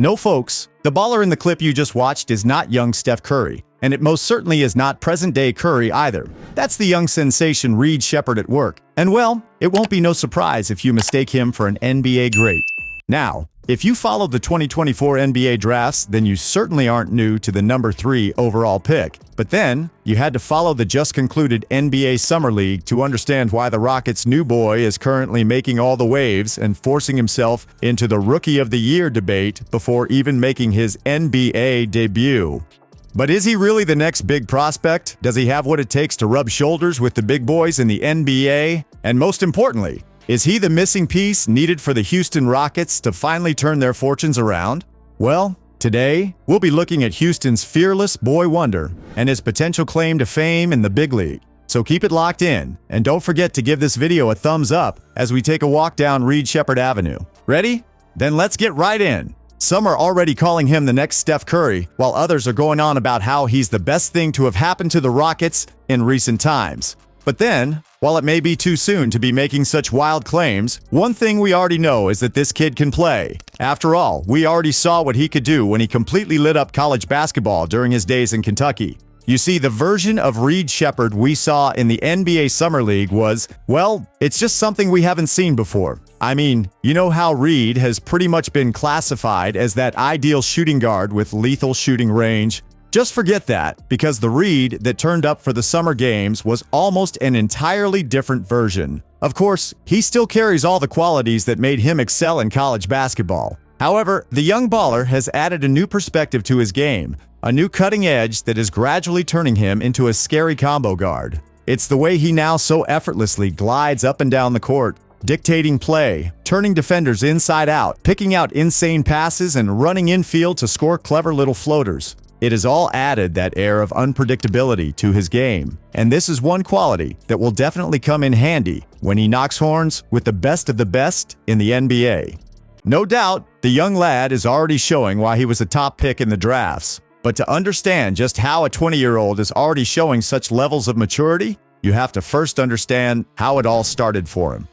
No, folks, the baller in the clip you just watched is not young Steph Curry, and it most certainly is not present-day Curry either. That's the young sensation Reed Sheppard at work, and well, it won't be no surprise if you mistake him for an NBA great. Now, if you followed the 2024 NBA drafts, then you certainly aren't new to the number 3 overall pick. But then, you had to follow the just-concluded NBA Summer League to understand why the Rockets' new boy is currently making all the waves and forcing himself into the Rookie of the Year debate before even making his NBA debut. But is he really the next big prospect? Does he have what it takes to rub shoulders with the big boys in the NBA? And most importantly, is he the missing piece needed for the Houston Rockets to finally turn their fortunes around? Well, today, we'll be looking at Houston's fearless boy wonder and his potential claim to fame in the big league. So keep it locked in, and don't forget to give this video a thumbs up as we take a walk down Reed Sheppard Avenue. Ready? Then let's get right in. Some are already calling him the next Steph Curry, while others are going on about how he's the best thing to have happened to the Rockets in recent times. But then, while it may be too soon to be making such wild claims, one thing we already know is that this kid can play. After all, we already saw what he could do when he completely lit up college basketball during his days in Kentucky. You see, the version of Reed Sheppard we saw in the NBA Summer League was, well, it's just something we haven't seen before. I mean, you know how Reed has pretty much been classified as that ideal shooting guard with lethal shooting range? Just forget that, because the Reed that turned up for the summer games was almost an entirely different version. Of course, he still carries all the qualities that made him excel in college basketball. However, the young baller has added a new perspective to his game, a new cutting edge that is gradually turning him into a scary combo guard. It's the way he now so effortlessly glides up and down the court, dictating play, turning defenders inside out, picking out insane passes, and running infield to score clever little floaters. It has all added that air of unpredictability to his game, and this is one quality that will definitely come in handy when he knocks horns with the best of the best in the NBA. No doubt, the young lad is already showing why he was a top pick in the drafts, but to understand just how a 20-year-old is already showing such levels of maturity, you have to first understand how it all started for him.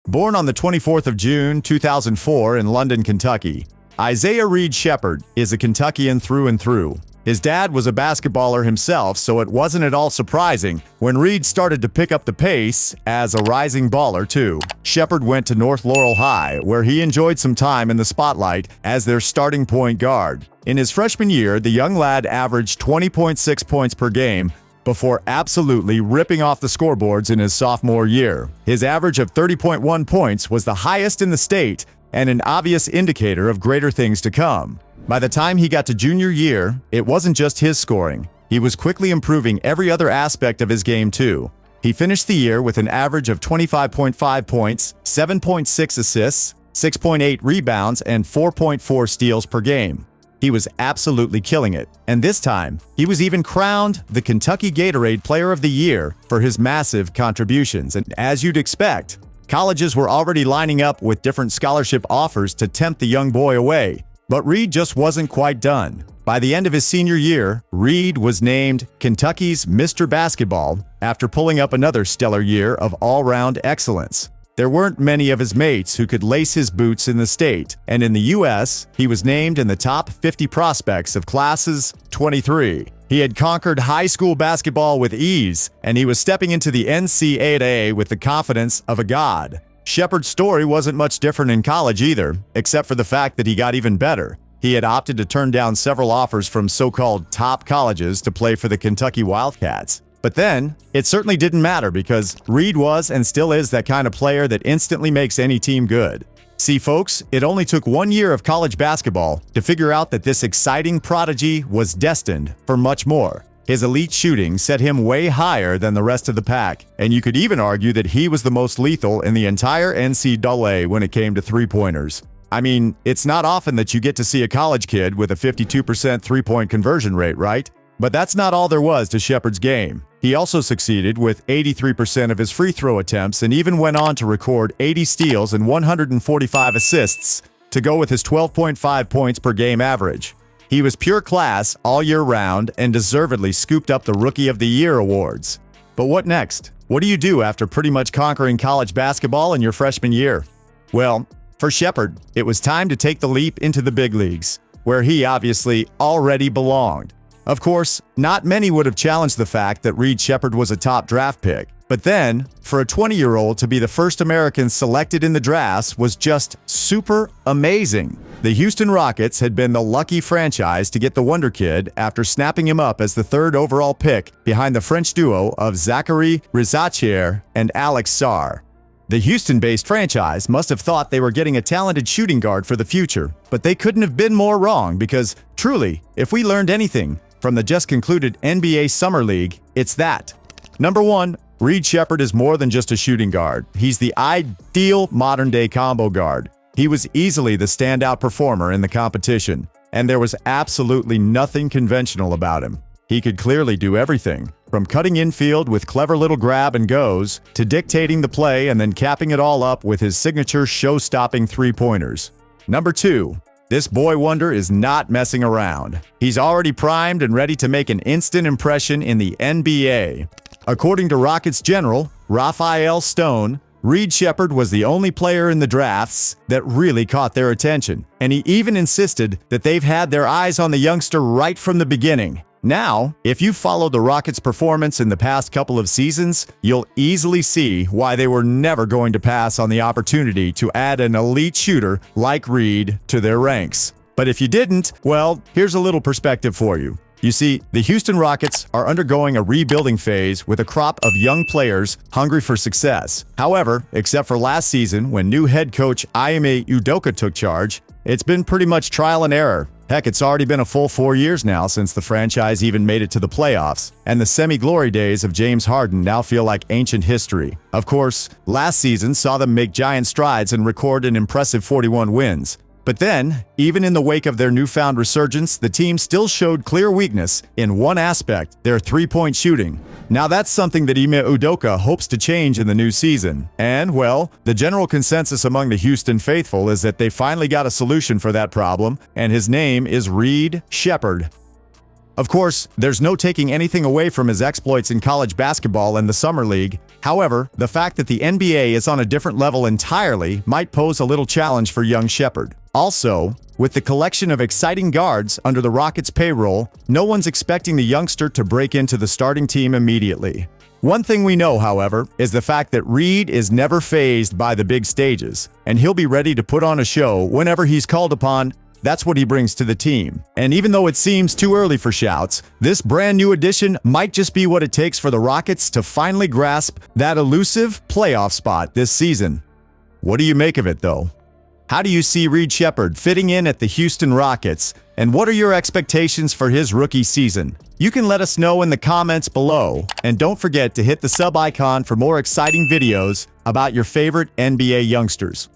Born on the 24th of June, 2004 in London, Kentucky, Isaiah Reed Sheppard is a Kentuckian through and through. His dad was a basketballer himself, so it wasn't at all surprising when Reed started to pick up the pace as a rising baller too. Sheppard went to North Laurel High, where he enjoyed some time in the spotlight as their starting point guard. In his freshman year, the young lad averaged 20.6 points per game before absolutely ripping off the scoreboards in his sophomore year. His average of 30.1 points was the highest in the state and an obvious indicator of greater things to come. By the time he got to junior year, it wasn't just his scoring. He was quickly improving every other aspect of his game too. He finished the year with an average of 25.5 points, 7.6 assists, 6.8 rebounds, and 4.4 steals per game. He was absolutely killing it, and this time, he was even crowned the Kentucky Gatorade Player of the Year for his massive contributions. And as you'd expect, colleges were already lining up with different scholarship offers to tempt the young boy away. But Reed just wasn't quite done. By the end of his senior year, Reed was named Kentucky's Mr. Basketball after pulling up another stellar year of all-round excellence. There weren't many of his mates who could lace his boots in the state, and in the U.S., he was named in the top 50 prospects of classes 23. He had conquered high school basketball with ease, and he was stepping into the NCAA with the confidence of a god. Sheppard's story wasn't much different in college either, except for the fact that he got even better. He had opted to turn down several offers from so-called top colleges to play for the Kentucky Wildcats. But then, it certainly didn't matter because Reed was and still is that kind of player that instantly makes any team good. See folks, it only took 1 year of college basketball to figure out that this exciting prodigy was destined for much more. His elite shooting set him way higher than the rest of the pack, and you could even argue that he was the most lethal in the entire NCAA when it came to three-pointers. I mean, it's not often that you get to see a college kid with a 52% three-point conversion rate, right? But that's not all there was to Sheppard's game. He also succeeded with 83% of his free throw attempts and even went on to record 80 steals and 145 assists to go with his 12.5 points per game average. He was pure class all year round and deservedly scooped up the Rookie of the Year awards. But what next? What do you do after pretty much conquering college basketball in your freshman year? Well, for Sheppard, it was time to take the leap into the big leagues. where he obviously already belonged. Of course, not many would have challenged the fact that Reed Sheppard was a top draft pick. But then, for a 20-year-old to be the first American selected in the drafts was just super amazing. The Houston Rockets had been the lucky franchise to get the Wonder Kid after snapping him up as the third overall pick behind the French duo of Zachary Rizachier and Alex Sarr. The Houston-based franchise must have thought they were getting a talented shooting guard for the future, but they couldn't have been more wrong because, truly, if we learned anything from the just concluded NBA Summer League, it's that. Number 1, Reed Sheppard is more than just a shooting guard. He's the ideal modern-day combo guard. He was easily the standout performer in the competition, and there was absolutely nothing conventional about him. He could clearly do everything, from cutting infield with clever little grab and goes, to dictating the play and then capping it all up with his signature show-stopping three-pointers. Number 2, this boy wonder is not messing around. He's already primed and ready to make an instant impression in the NBA. According to Rockets general Raphael Stone, Reed Sheppard was the only player in the drafts that really caught their attention, and he even insisted that they've had their eyes on the youngster right from the beginning. Now, if you followed the Rockets' performance in the past couple of seasons, you'll easily see why they were never going to pass on the opportunity to add an elite shooter like Reed to their ranks. But if you didn't, well, here's a little perspective for you. You see, the Houston Rockets are undergoing a rebuilding phase with a crop of young players hungry for success. However, except for last season when new head coach Ime Udoka took charge, it's been pretty much trial and error. Heck, it's already been a full 4 years now since the franchise even made it to the playoffs, and the semi-glory days of James Harden now feel like ancient history. Of course, last season saw them make giant strides and record an impressive 41 wins. But then, even in the wake of their newfound resurgence, the team still showed clear weakness in one aspect, their three-point shooting. Now that's something that Ime Udoka hopes to change in the new season. And, well, the general consensus among the Houston faithful is that they finally got a solution for that problem, and his name is Reed Sheppard. Of course, there's no taking anything away from his exploits in college basketball and the Summer League. However, the fact that the NBA is on a different level entirely might pose a little challenge for young Sheppard. Also, with the collection of exciting guards under the Rockets' payroll, no one's expecting the youngster to break into the starting team immediately. One thing we know, however, is the fact that Reed is never fazed by the big stages, and he'll be ready to put on a show whenever he's called upon. That's what he brings to the team. And even though it seems too early for shouts, this brand new addition might just be what it takes for the Rockets to finally grasp that elusive playoff spot this season. What do you make of it, though? How do you see Reed Sheppard fitting in at the Houston Rockets, and what are your expectations for his rookie season? You can let us know in the comments below, and don't forget to hit the sub icon for more exciting videos about your favorite NBA youngsters.